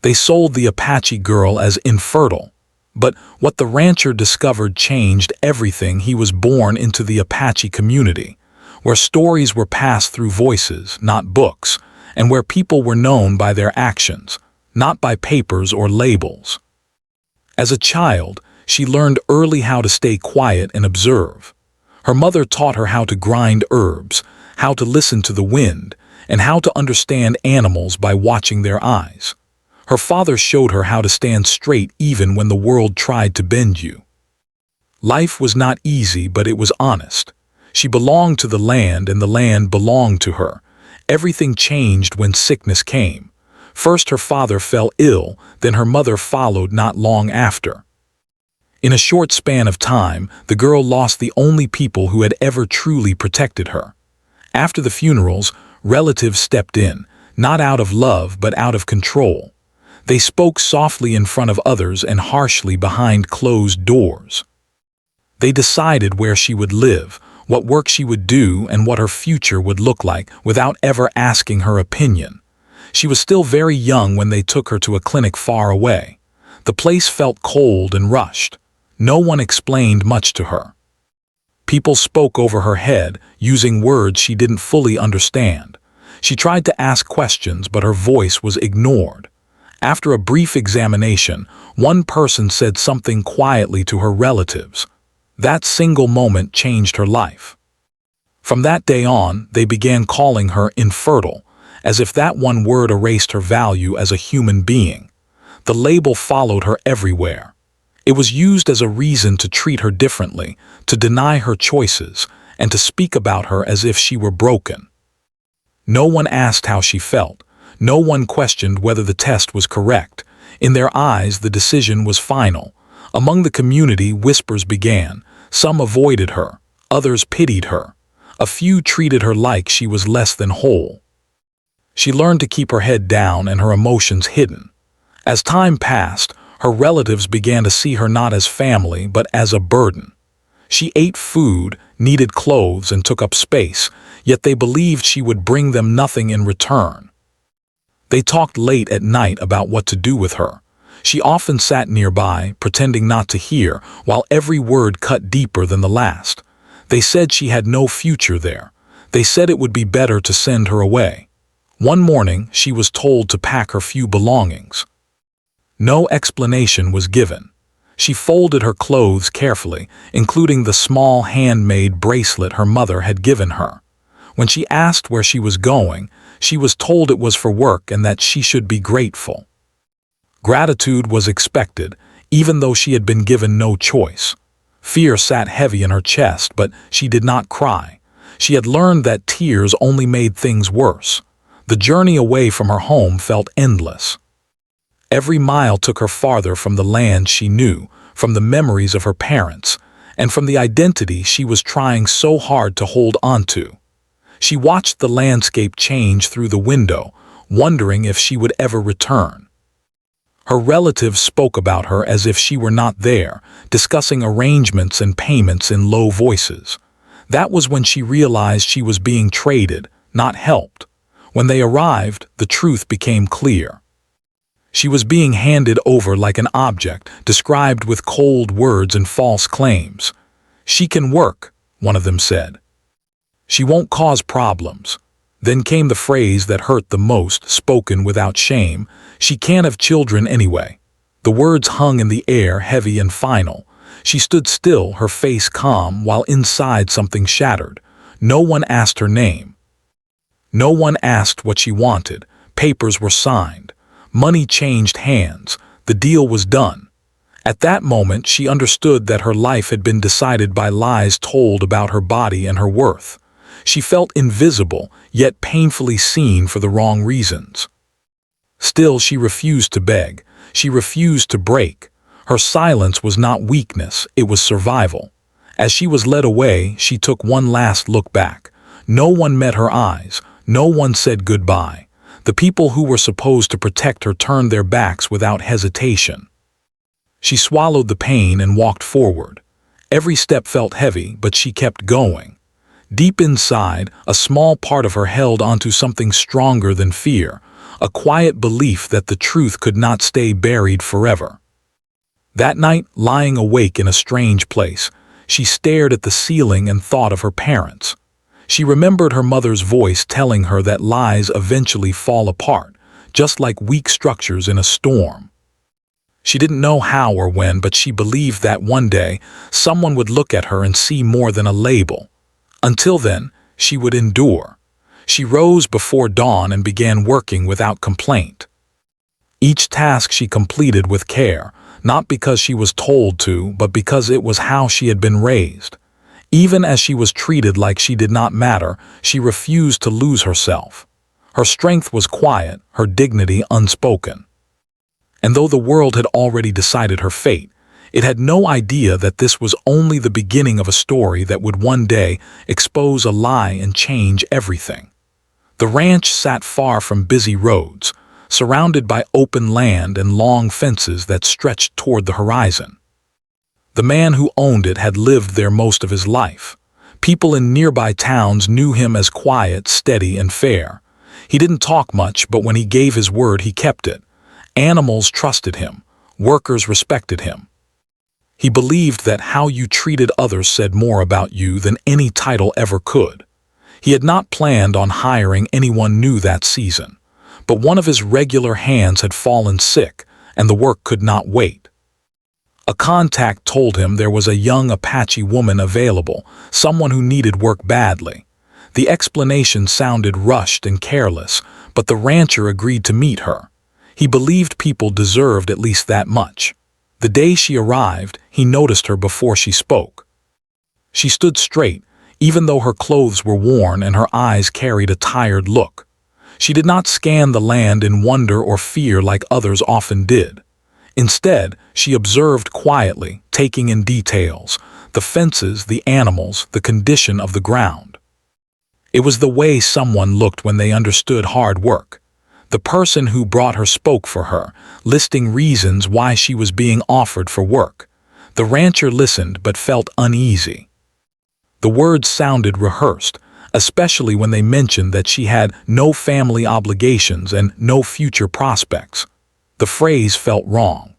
They sold the Apache girl as infertile. But what the rancher discovered changed everything. He was born into the Apache community, where stories were passed through voices, not books, and where people were known by their actions, not by papers or labels. As a child, she learned early how to stay quiet and observe. Her mother taught her how to grind herbs, how to listen to the wind, and how to understand animals by watching their eyes. Her father showed her how to stand straight even when the world tried to bend you. Life was not easy, but it was honest. She belonged to the land, and the land belonged to her. Everything changed when sickness came. First her father fell ill, then her mother followed not long after. In a short span of time, the girl lost the only people who had ever truly protected her. After the funerals, relatives stepped in, not out of love but out of control. They spoke softly in front of others and harshly behind closed doors. They decided where she would live, what work she would do, and what her future would look like without ever asking her opinion. She was still very young when they took her to a clinic far away. The place felt cold and rushed. No one explained much to her. People spoke over her head, using words she didn't fully understand. She tried to ask questions, but her voice was ignored. After a brief examination, one person said something quietly to her relatives. That single moment changed her life. From that day on, they began calling her infertile, as if that one word erased her value as a human being. The label followed her everywhere. It was used as a reason to treat her differently, to deny her choices, and to speak about her as if she were broken. No one asked how she felt. No one questioned whether the test was correct. In their eyes, the decision was final. Among the community, whispers began. Some avoided her. Others pitied her. A few treated her like she was less than whole. She learned to keep her head down and her emotions hidden. As time passed, her relatives began to see her not as family but as a burden. She ate food, needed clothes, and took up space, yet they believed she would bring them nothing in return. They talked late at night about what to do with her. She often sat nearby, pretending not to hear, while every word cut deeper than the last. They said she had no future there. They said it would be better to send her away. One morning, she was told to pack her few belongings. No explanation was given. She folded her clothes carefully, including the small handmade bracelet her mother had given her. When she asked where she was going, she was told it was for work and that she should be grateful. Gratitude was expected, even though she had been given no choice. Fear sat heavy in her chest, but she did not cry. She had learned that tears only made things worse. The journey away from her home felt endless. Every mile took her farther from the land she knew, from the memories of her parents, and from the identity she was trying so hard to hold onto. She watched the landscape change through the window, wondering if she would ever return. Her relatives spoke about her as if she were not there, discussing arrangements and payments in low voices. That was when she realized she was being traded, not helped. When they arrived, the truth became clear. She was being handed over like an object, described with cold words and false claims. "She can work," one of them said. "She won't cause problems." Then came the phrase that hurt the most, spoken without shame. "She can't have children anyway." The words hung in the air, heavy and final. She stood still, her face calm, while inside something shattered. No one asked her name. No one asked what she wanted. Papers were signed. Money changed hands. The deal was done. At that moment, she understood that her life had been decided by lies told about her body and her worth. She felt invisible, yet painfully seen for the wrong reasons. Still, she refused to beg. She refused to break. Her silence was not weakness, it was survival. As she was led away, she took one last look back. No one met her eyes. No one said goodbye. The people who were supposed to protect her turned their backs without hesitation. She swallowed the pain and walked forward. Every step felt heavy, but she kept going. Deep inside, a small part of her held onto something stronger than fear, a quiet belief that the truth could not stay buried forever. That night, lying awake in a strange place, she stared at the ceiling and thought of her parents. She remembered her mother's voice telling her that lies eventually fall apart, just like weak structures in a storm. She didn't know how or when, but she believed that one day someone would look at her and see more than a label. Until then, she would endure. She rose before dawn and began working without complaint. Each task she completed with care, not because she was told to, but because it was how she had been raised. Even as she was treated like she did not matter, she refused to lose herself. Her strength was quiet, her dignity unspoken. And though the world had already decided her fate, it had no idea that this was only the beginning of a story that would one day expose a lie and change everything. The ranch sat far from busy roads, surrounded by open land and long fences that stretched toward the horizon. The man who owned it had lived there most of his life. People in nearby towns knew him as quiet, steady, and fair. He didn't talk much, but when he gave his word, he kept it. Animals trusted him. Workers respected him. He believed that how you treated others said more about you than any title ever could. He had not planned on hiring anyone new that season, but one of his regular hands had fallen sick, and the work could not wait. A contact told him there was a young Apache woman available, someone who needed work badly. The explanation sounded rushed and careless, but the rancher agreed to meet her. He believed people deserved at least that much. The day she arrived, he noticed her before she spoke. She stood straight, even though her clothes were worn and her eyes carried a tired look. She did not scan the land in wonder or fear like others often did. Instead, she observed quietly, taking in details, the fences, the animals, the condition of the ground. It was the way someone looked when they understood hard work. The person who brought her spoke for her, listing reasons why she was being offered for work. The rancher listened but felt uneasy. The words sounded rehearsed, especially when they mentioned that she had no family obligations and no future prospects. The phrase felt wrong.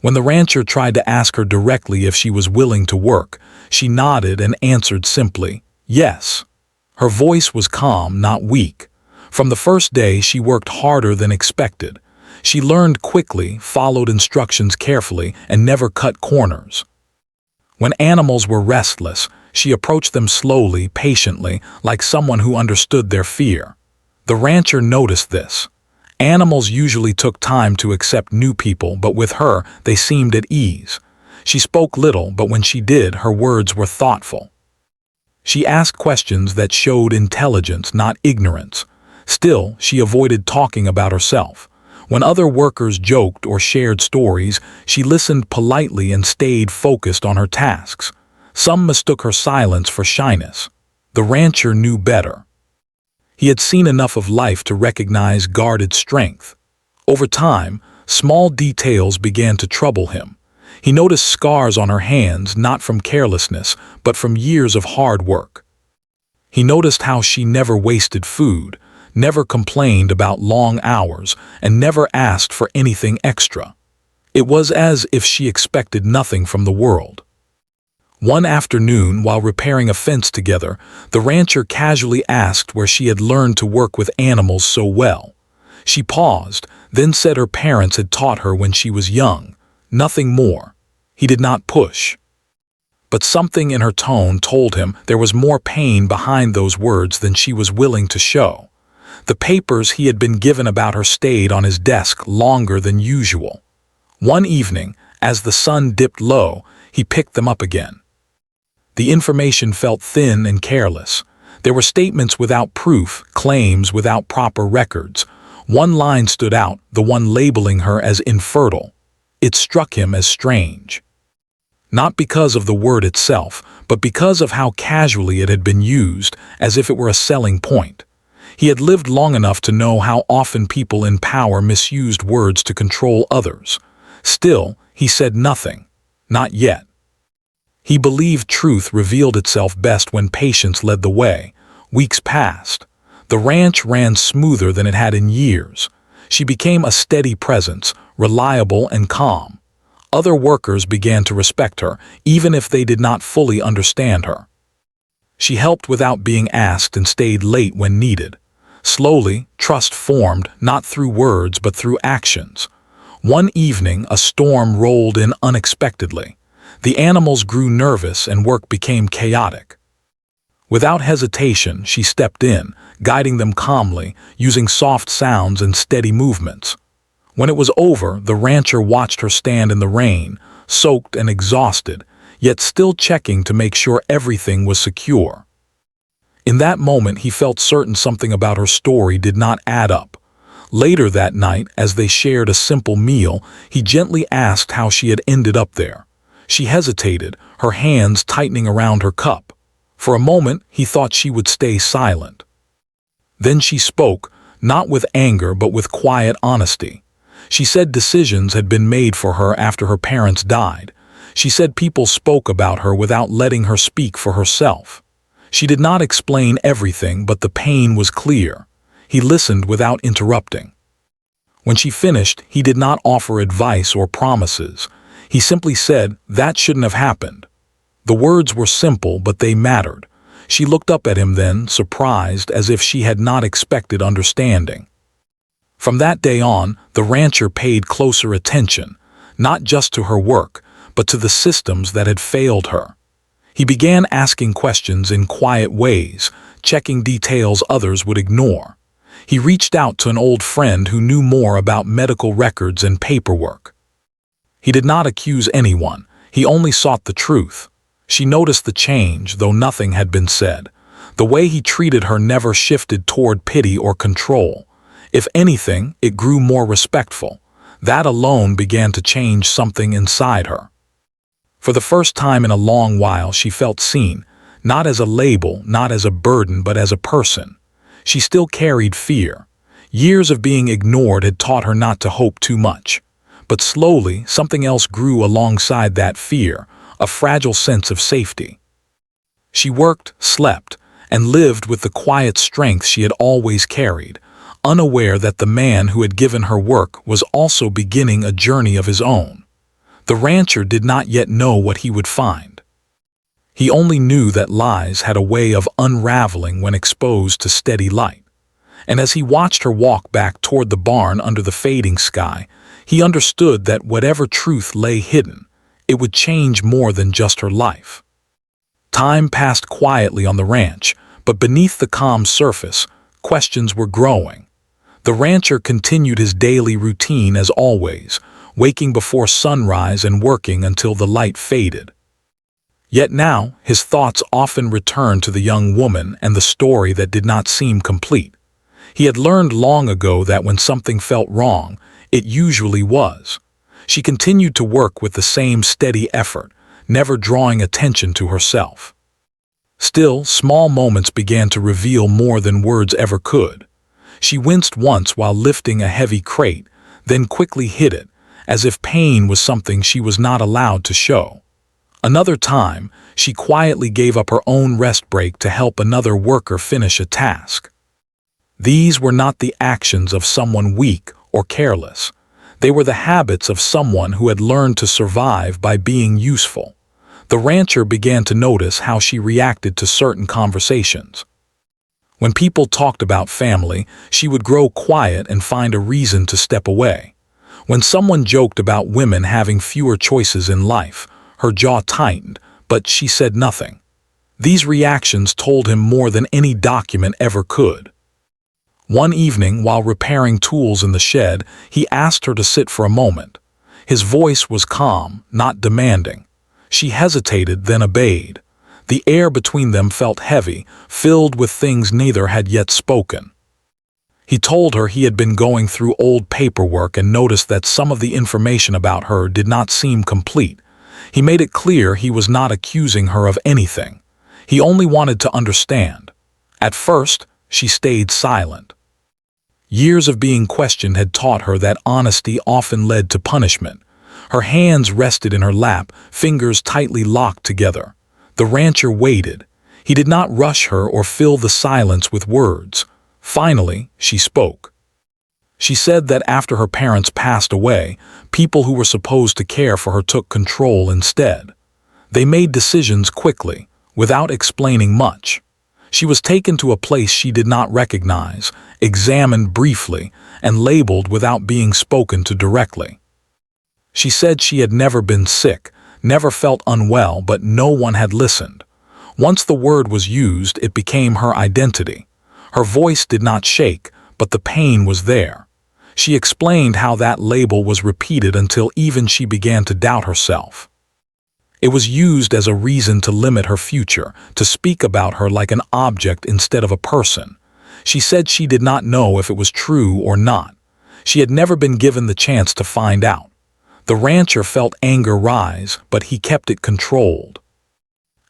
When the rancher tried to ask her directly if she was willing to work, she nodded and answered simply, yes. Her voice was calm, not weak. From the first day, she worked harder than expected. She learned quickly, followed instructions carefully, and never cut corners. When animals were restless, she approached them slowly, patiently, like someone who understood their fear. The rancher noticed this. Animals usually took time to accept new people, but with her, they seemed at ease. She spoke little, but when she did, her words were thoughtful. She asked questions that showed intelligence, not ignorance. Still, she avoided talking about herself. When other workers joked or shared stories, she listened politely and stayed focused on her tasks. Some mistook her silence for shyness. The rancher knew better. He had seen enough of life to recognize guarded strength. Over time, small details began to trouble him. He noticed scars on her hands, not from carelessness, but from years of hard work. He noticed how she never wasted food, never complained about long hours, and never asked for anything extra. It was as if she expected nothing from the world. One afternoon, while repairing a fence together, the rancher casually asked where she had learned to work with animals so well. She paused, then said her parents had taught her when she was young. Nothing more. He did not push. But something in her tone told him there was more pain behind those words than she was willing to show. The papers he had been given about her stayed on his desk longer than usual. One evening, as the sun dipped low, he picked them up again. The information felt thin and careless. There were statements without proof, claims without proper records. One line stood out, the one labeling her as infertile. It struck him as strange. Not because of the word itself, but because of how casually it had been used, as if it were a selling point. He had lived long enough to know how often people in power misused words to control others. Still, he said nothing. Not yet. He believed truth revealed itself best when patience led the way. Weeks passed. The ranch ran smoother than it had in years. She became a steady presence, reliable and calm. Other workers began to respect her, even if they did not fully understand her. She helped without being asked and stayed late when needed. Slowly, trust formed, not through words but through actions. One evening, a storm rolled in unexpectedly. The animals grew nervous and work became chaotic. Without hesitation, she stepped in, guiding them calmly, using soft sounds and steady movements. When it was over, the rancher watched her stand in the rain, soaked and exhausted, yet still checking to make sure everything was secure. In that moment, he felt certain something about her story did not add up. Later that night, as they shared a simple meal, he gently asked how she had ended up there. She hesitated, her hands tightening around her cup. For a moment, he thought she would stay silent. Then she spoke, not with anger but with quiet honesty. She said decisions had been made for her after her parents died. She said people spoke about her without letting her speak for herself. She did not explain everything, but the pain was clear. He listened without interrupting. When she finished, he did not offer advice or promises. He simply said, "That shouldn't have happened." The words were simple, but they mattered. She looked up at him then, surprised, as if she had not expected understanding. From that day on, the rancher paid closer attention, not just to her work, but to the systems that had failed her. He began asking questions in quiet ways, checking details others would ignore. He reached out to an old friend who knew more about medical records and paperwork. He did not accuse anyone, he only sought the truth. She noticed the change, though nothing had been said. The way he treated her never shifted toward pity or control. If anything, it grew more respectful. That alone began to change something inside her. For the first time in a long while, she felt seen, not as a label, not as a burden, but as a person. She still carried fear. Years of being ignored had taught her not to hope too much. But slowly, something else grew alongside that fear, a fragile sense of safety. She worked, slept, and lived with the quiet strength she had always carried, unaware that the man who had given her work was also beginning a journey of his own. The rancher did not yet know what he would find. He only knew that lies had a way of unraveling when exposed to steady light. And as he watched her walk back toward the barn under the fading sky, he understood that whatever truth lay hidden, it would change more than just her life. Time passed quietly on the ranch, but beneath the calm surface, questions were growing. The rancher continued his daily routine as always, waking before sunrise and working until the light faded. Yet now, his thoughts often returned to the young woman and the story that did not seem complete. He had learned long ago that when something felt wrong, it usually was. She continued to work with the same steady effort, never drawing attention to herself. Still, small moments began to reveal more than words ever could. She winced once while lifting a heavy crate, then quickly hid it, as if pain was something she was not allowed to show. Another time, she quietly gave up her own rest break to help another worker finish a task. These were not the actions of someone weak or careless. They were the habits of someone who had learned to survive by being useful. The rancher began to notice how she reacted to certain conversations. When people talked about family, she would grow quiet and find a reason to step away. When someone joked about women having fewer choices in life, her jaw tightened, but she said nothing. These reactions told him more than any document ever could. One evening, while repairing tools in the shed, he asked her to sit for a moment. His voice was calm, not demanding. She hesitated, then obeyed. The air between them felt heavy, filled with things neither had yet spoken. He told her he had been going through old paperwork and noticed that some of the information about her did not seem complete. He made it clear he was not accusing her of anything. He only wanted to understand. At first, she stayed silent. Years of being questioned had taught her that honesty often led to punishment. Her hands rested in her lap, fingers tightly locked together. The rancher waited. He did not rush her or fill the silence with words. Finally, she spoke. She said that after her parents passed away, people who were supposed to care for her took control instead. They made decisions quickly, without explaining much. She was taken to a place she did not recognize, examined briefly, and labeled without being spoken to directly. She said she had never been sick, never felt unwell, but no one had listened. Once the word was used, it became her identity. Her voice did not shake, but the pain was there. She explained how that label was repeated until even she began to doubt herself. It was used as a reason to limit her future, to speak about her like an object instead of a person. She said she did not know if it was true or not. She had never been given the chance to find out. The rancher felt anger rise, but he kept it controlled.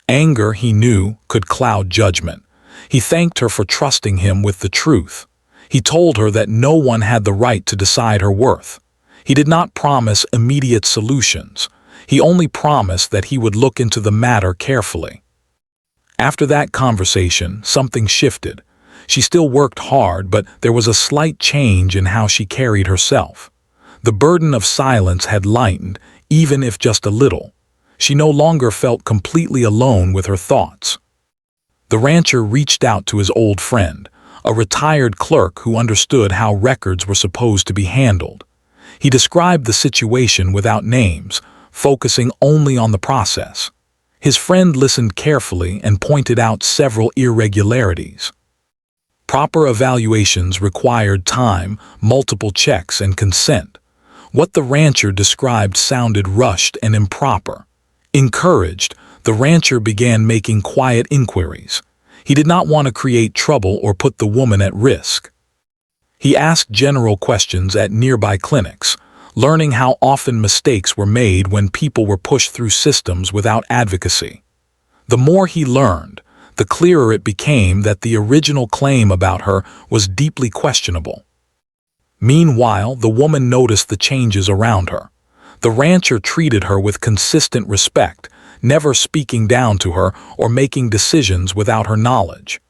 Anger, he knew, could cloud judgment. He thanked her for trusting him with the truth. He told her that no one had the right to decide her worth. He did not promise immediate solutions. He only promised that he would look into the matter carefully. After that conversation, something shifted. She still worked hard, but there was a slight change in how she carried herself. The burden of silence had lightened, even if just a little. She no longer felt completely alone with her thoughts. The rancher reached out to his old friend, a retired clerk who understood how records were supposed to be handled. He described the situation without names, focusing only on the process. His friend listened carefully and pointed out several irregularities. Proper evaluations required time, multiple checks, and consent. What the rancher described sounded rushed and improper. Encouraged, the rancher began making quiet inquiries. He did not want to create trouble or put the woman at risk. He asked general questions at nearby clinics, learning how often mistakes were made when people were pushed through systems without advocacy. The more he learned, the clearer it became that the original claim about her was deeply questionable. Meanwhile, the woman noticed the changes around her. The rancher treated her with consistent respect, never speaking down to her or making decisions without her knowledge.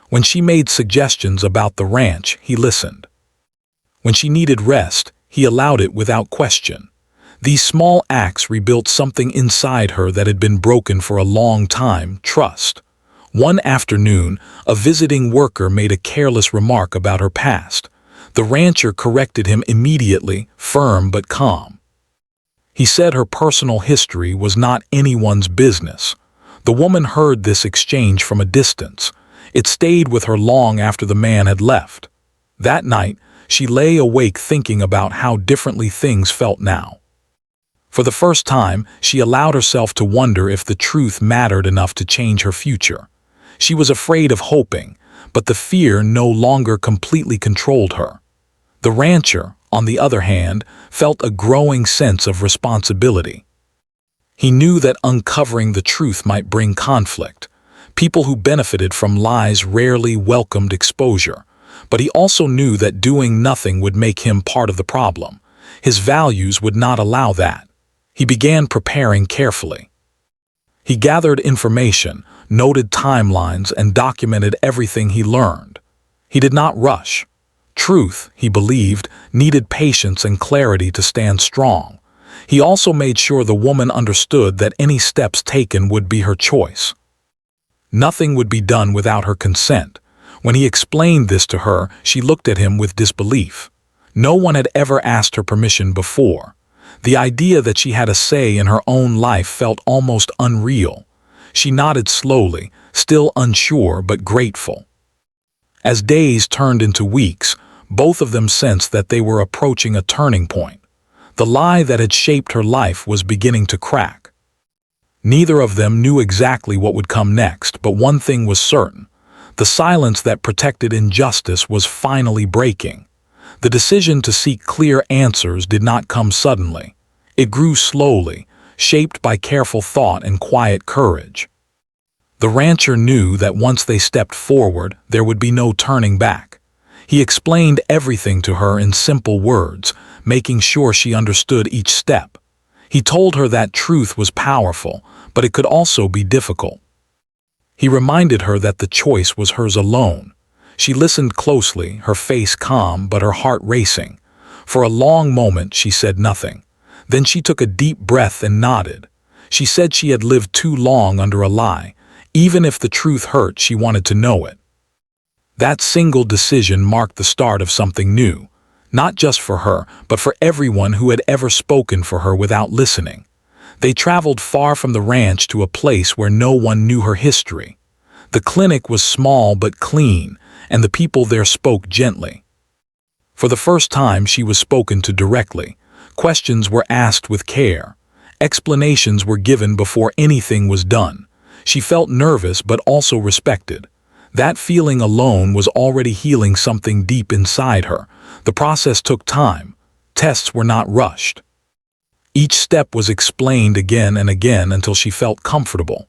When she made suggestions about the ranch, he listened. When she needed rest, he allowed it without question. These small acts rebuilt something inside her that had been broken for a long time: trust. One afternoon, a visiting worker made a careless remark about her past. The rancher corrected him immediately, firm but calm. He said her personal history was not anyone's business. The woman heard this exchange from a distance. It stayed with her long after the man had left. That night, she lay awake thinking about how differently things felt now. For the first time, she allowed herself to wonder if the truth mattered enough to change her future. She was afraid of hoping, but the fear no longer completely controlled her. The rancher, on the other hand, felt a growing sense of responsibility. He knew that uncovering the truth might bring conflict. People who benefited from lies rarely welcomed exposure, but he also knew that doing nothing would make him part of the problem. His values would not allow that. He began preparing carefully. He gathered information, noted timelines, and documented everything he learned. He did not rush. Truth, he believed, needed patience and clarity to stand strong. He also made sure the woman understood that any steps taken would be her choice. Nothing would be done without her consent. When he explained this to her, she looked at him with disbelief. No one had ever asked her permission before. The idea that she had a say in her own life felt almost unreal. She nodded slowly, still unsure but grateful. As days turned into weeks, both of them sensed that they were approaching a turning point. The lie that had shaped her life was beginning to crack. Neither of them knew exactly what would come next, but one thing was certain. The silence that protected injustice was finally breaking. The decision to seek clear answers did not come suddenly. It grew slowly, shaped by careful thought and quiet courage. The rancher knew that once they stepped forward, there would be no turning back. He explained everything to her in simple words, making sure she understood each step. He told her that truth was powerful, but it could also be difficult. He reminded her that the choice was hers alone. She listened closely, her face calm but her heart racing. For a long moment she said nothing. Then she took a deep breath and nodded. She said she had lived too long under a lie. Even if the truth hurt, she wanted to know it. That single decision marked the start of something new, not just for her, but for everyone who had ever spoken for her without listening. They traveled far from the ranch to a place where no one knew her history. The clinic was small but clean, and the people there spoke gently. For the first time, she was spoken to directly. Questions were asked with care. Explanations were given before anything was done. She felt nervous but also respected. That feeling alone was already healing something deep inside her. The process took time. Tests were not rushed. Each step was explained again and again until she felt comfortable.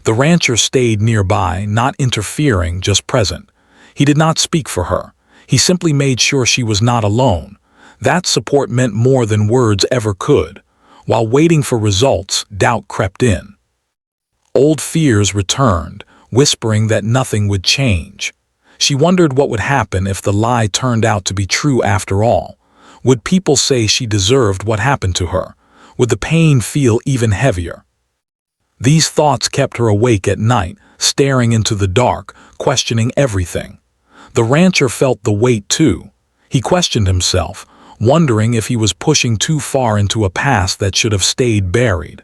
The rancher stayed nearby, not interfering, just present. He did not speak for her. He simply made sure she was not alone. That support meant more than words ever could. While waiting for results, doubt crept in. Old fears returned, whispering that nothing would change. She wondered what would happen if the lie turned out to be true after all. Would people say she deserved what happened to her? Would the pain feel even heavier? These thoughts kept her awake at night, staring into the dark, questioning everything. The rancher felt the weight too. He questioned himself, wondering if he was pushing too far into a past that should have stayed buried.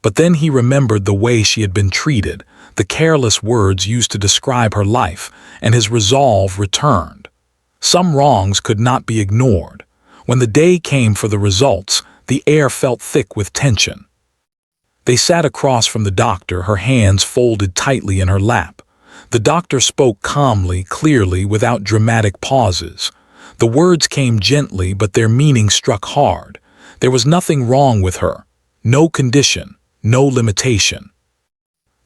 But then he remembered the way she had been treated, the careless words used to describe her life, and his resolve returned. Some wrongs could not be ignored. When the day came for the results, the air felt thick with tension. They sat across from the doctor, her hands folded tightly in her lap. The doctor spoke calmly, clearly, without dramatic pauses. The words came gently, but their meaning struck hard. There was nothing wrong with her. No condition, no limitation.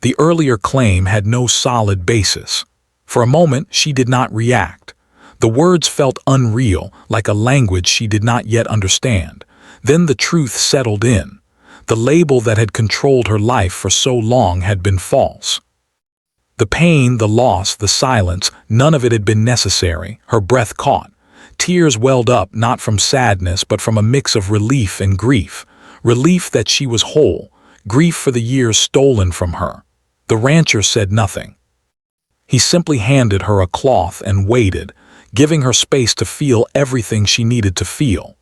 The earlier claim had no solid basis. For a moment, she did not react. The words felt unreal, like a language she did not yet understand. Then the truth settled in. The label that had controlled her life for so long had been false. The pain, the loss, the silence, none of it had been necessary. Her breath caught. Tears welled up, not from sadness, but from a mix of relief and grief. Relief that she was whole, grief for the years stolen from her. The rancher said nothing. He simply handed her a cloth and waited, giving her space to feel everything she needed to feel.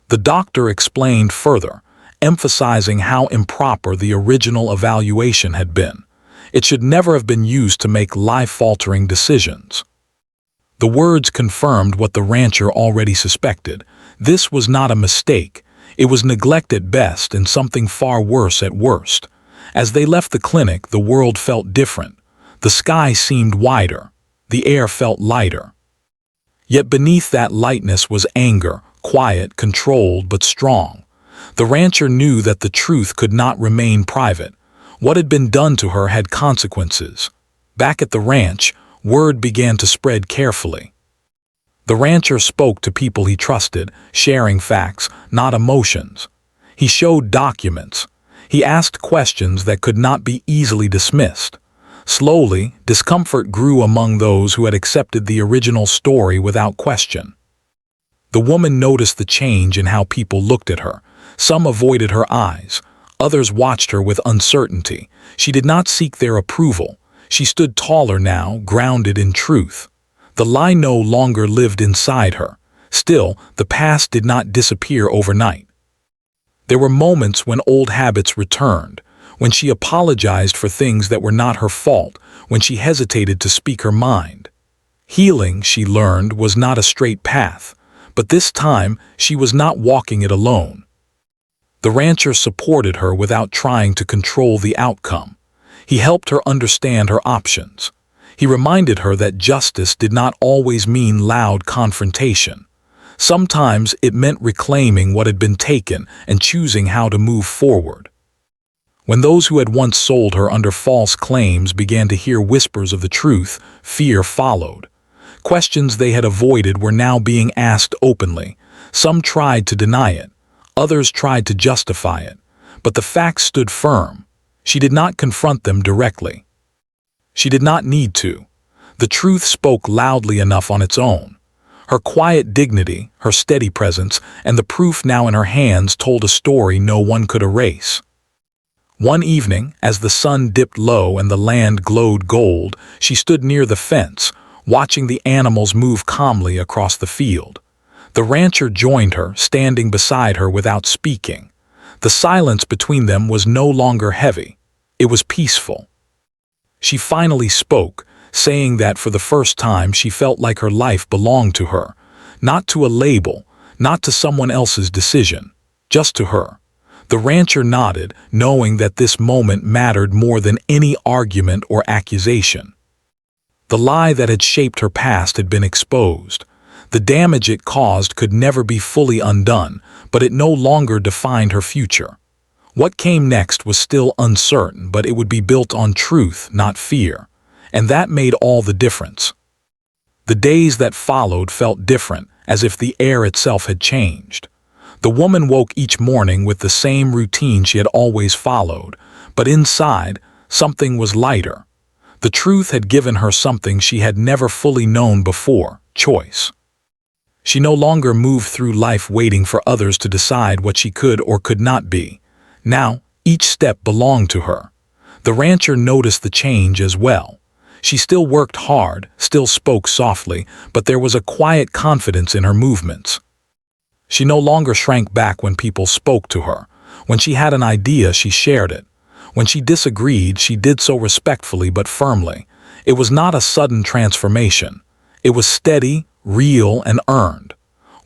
The doctor explained further, emphasizing how improper the original evaluation had been. It should never have been used to make life-altering decisions. The words confirmed what the rancher already suspected. This was not a mistake. It was neglect at best and something far worse at worst. As they left the clinic, the world felt different. The sky seemed wider. The air felt lighter. Yet beneath that lightness was anger, quiet, controlled, but strong. The rancher knew that the truth could not remain private. What had been done to her had consequences. Back at the ranch, word began to spread carefully. The rancher spoke to people he trusted, sharing facts, not emotions. He showed documents. He asked questions that could not be easily dismissed. Slowly, discomfort grew among those who had accepted the original story without question. The woman noticed the change in how people looked at her. Some avoided her eyes. Others watched her with uncertainty. She did not seek their approval. She stood taller now, grounded in truth. The lie no longer lived inside her. Still, the past did not disappear overnight. There were moments when old habits returned, when she apologized for things that were not her fault, when she hesitated to speak her mind. Healing, she learned, was not a straight path, but this time she was not walking it alone. The rancher supported her without trying to control the outcome. He helped her understand her options. He reminded her that justice did not always mean loud confrontation. Sometimes it meant reclaiming what had been taken and choosing how to move forward. When those who had once sold her under false claims began to hear whispers of the truth, fear followed. Questions they had avoided were now being asked openly. Some tried to deny it. Others tried to justify it. But the facts stood firm. She did not confront them directly. She did not need to. The truth spoke loudly enough on its own. Her quiet dignity, her steady presence, and the proof now in her hands told a story no one could erase. One evening, as the sun dipped low and the land glowed gold, she stood near the fence, watching the animals move calmly across the field. The rancher joined her, standing beside her without speaking. The silence between them was no longer heavy. It was peaceful. She finally spoke, saying that for the first time she felt like her life belonged to her, not to a label, not to someone else's decision, just to her. The rancher nodded, knowing that this moment mattered more than any argument or accusation. The lie that had shaped her past had been exposed. The damage it caused could never be fully undone, but it no longer defined her future. What came next was still uncertain, but it would be built on truth, not fear. And that made all the difference. The days that followed felt different, as if the air itself had changed. The woman woke each morning with the same routine she had always followed, but inside, something was lighter. The truth had given her something she had never fully known before: choice. She no longer moved through life waiting for others to decide what she could or could not be. Now, each step belonged to her. The rancher noticed the change as well. She still worked hard, still spoke softly, but there was a quiet confidence in her movements. She no longer shrank back when people spoke to her. When she had an idea, she shared it. When she disagreed, she did so respectfully but firmly. It was not a sudden transformation. It was steady, real, and earned.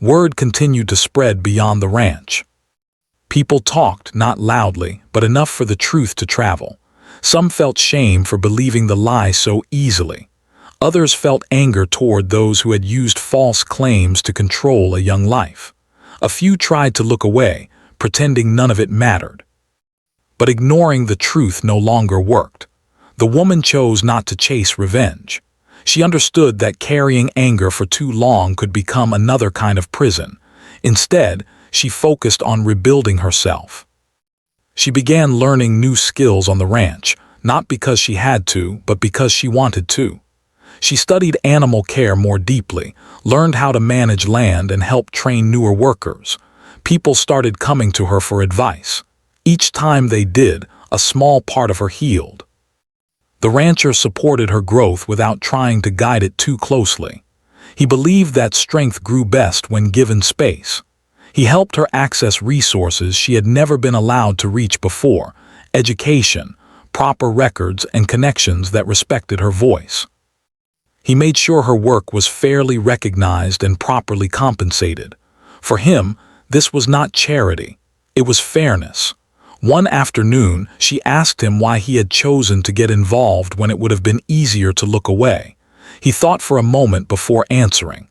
Word continued to spread beyond the ranch. People talked, not loudly, but enough for the truth to travel. Some felt shame for believing the lie so easily. Others felt anger toward those who had used false claims to control a young life. A few tried to look away, pretending none of it mattered. But ignoring the truth no longer worked. The woman chose not to chase revenge. She understood that carrying anger for too long could become another kind of prison. Instead, she focused on rebuilding herself. She began learning new skills on the ranch, not because she had to, but because she wanted to. She studied animal care more deeply, learned how to manage land, and helped train newer workers. People started coming to her for advice. Each time they did, a small part of her healed. The rancher supported her growth without trying to guide it too closely. He believed that strength grew best when given space. He helped her access resources she had never been allowed to reach before: education, proper records, and connections that respected her voice. He made sure her work was fairly recognized and properly compensated. For him, this was not charity, it was fairness. One afternoon, she asked him why he had chosen to get involved when it would have been easier to look away. He thought for a moment before answering.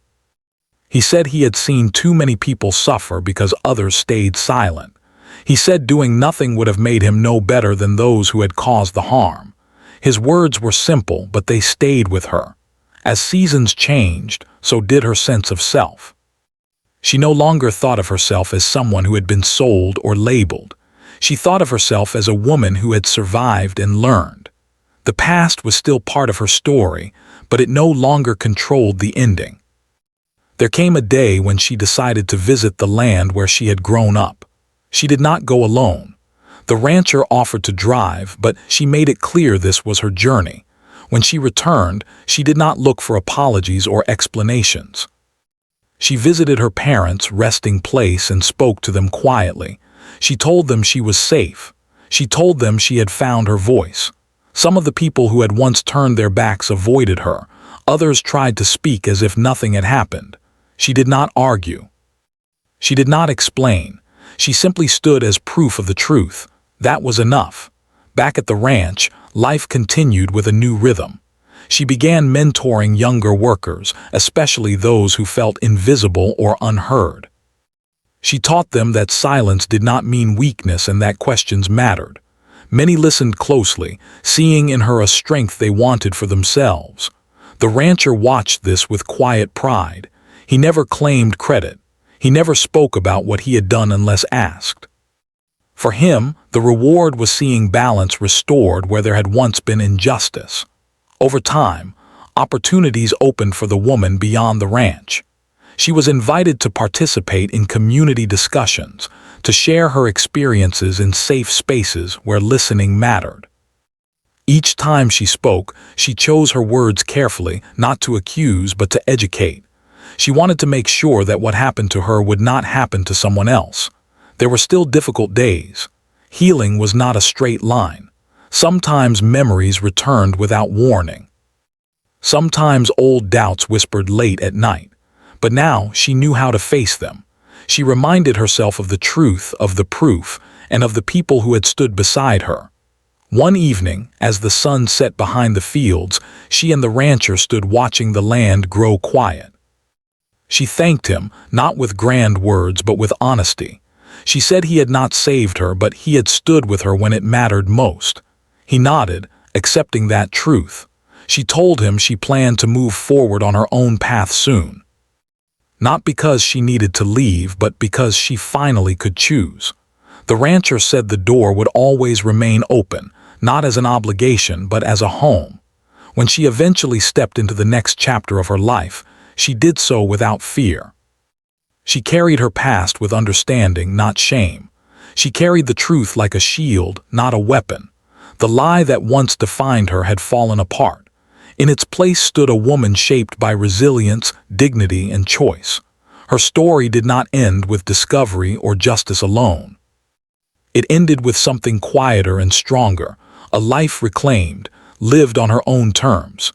He said he had seen too many people suffer because others stayed silent. He said doing nothing would have made him no better than those who had caused the harm. His words were simple, but they stayed with her. As seasons changed, so did her sense of self. She no longer thought of herself as someone who had been sold or labeled. She thought of herself as a woman who had survived and learned. The past was still part of her story, but it no longer controlled the ending. There came a day when she decided to visit the land where she had grown up. She did not go alone. The rancher offered to drive, but she made it clear this was her journey. When she returned, she did not look for apologies or explanations. She visited her parents' resting place and spoke to them quietly. She told them she was safe. She told them she had found her voice. Some of the people who had once turned their backs avoided her. Others tried to speak as if nothing had happened. She did not argue. She did not explain. She simply stood as proof of the truth. That was enough. Back at the ranch, life continued with a new rhythm. She began mentoring younger workers, especially those who felt invisible or unheard. She taught them that silence did not mean weakness and that questions mattered. Many listened closely, seeing in her a strength they wanted for themselves. The rancher watched this with quiet pride. He never claimed credit. He never spoke about what he had done unless asked. For him, the reward was seeing balance restored where there had once been injustice. Over time, opportunities opened for the woman beyond the ranch. She was invited to participate in community discussions, to share her experiences in safe spaces where listening mattered. Each time she spoke, she chose her words carefully, not to accuse but to educate. She wanted to make sure that what happened to her would not happen to someone else. There were still difficult days. Healing was not a straight line. Sometimes memories returned without warning. Sometimes old doubts whispered late at night. But now she knew how to face them. She reminded herself of the truth, of the proof, and of the people who had stood beside her. One evening, as the sun set behind the fields, she and the rancher stood watching the land grow quiet. She thanked him, not with grand words but with honesty. She said he had not saved her, but he had stood with her when it mattered most. He nodded, accepting that truth. She told him she planned to move forward on her own path soon. Not because she needed to leave, but because she finally could choose. The rancher said the door would always remain open, not as an obligation, but as a home. When she eventually stepped into the next chapter of her life, she did so without fear. She carried her past with understanding, not shame. She carried the truth like a shield, not a weapon. The lie that once defined her had fallen apart. In its place stood a woman shaped by resilience, dignity, and choice. Her story did not end with discovery or justice alone. It ended with something quieter and stronger, a life reclaimed, lived on her own terms.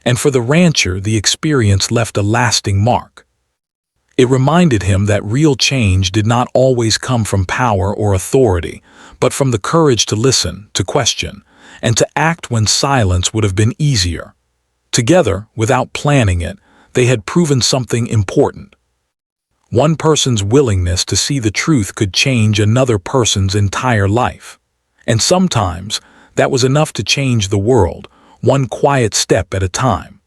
And for the rancher, the experience left a lasting mark. It reminded him that real change did not always come from power or authority, but from the courage to listen, to question, and to act when silence would have been easier. Together, without planning it, they had proven something important. One person's willingness to see the truth could change another person's entire life. And sometimes, that was enough to change the world, one quiet step at a time.